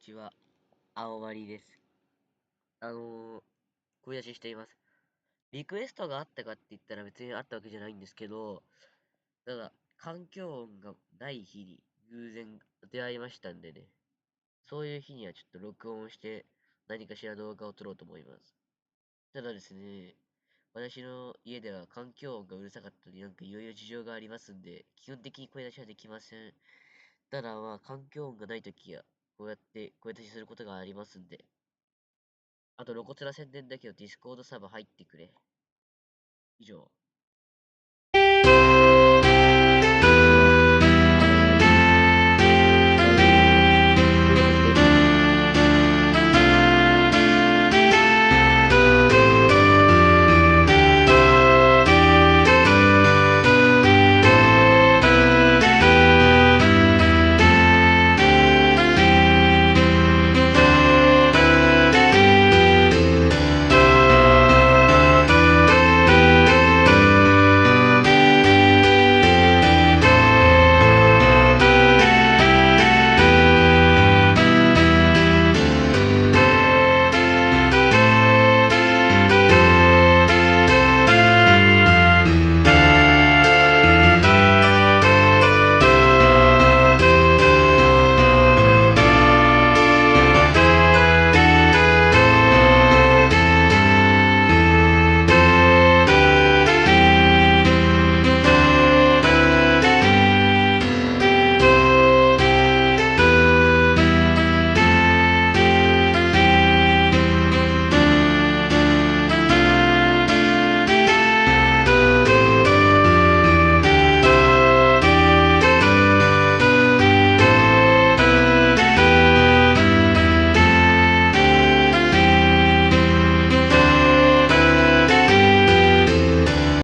ちは、青割です。声出ししています。リクエストがあったかって言ったら別にあったわけじゃないんですけど、ただ、環境音がない日に偶然出会いましたんでね。そういう日にはちょっと録音して何かしら動画を撮ろうと思います。ただですね、私の家では環境音がうるさかったりなんかいろいろ事情がありますんで、基本的に声出しはできません。ただまあ環境音がないときはこうやって声出しすることがありますんで、あと露骨な宣伝だけどディスコードサーバー入ってくれ。以上。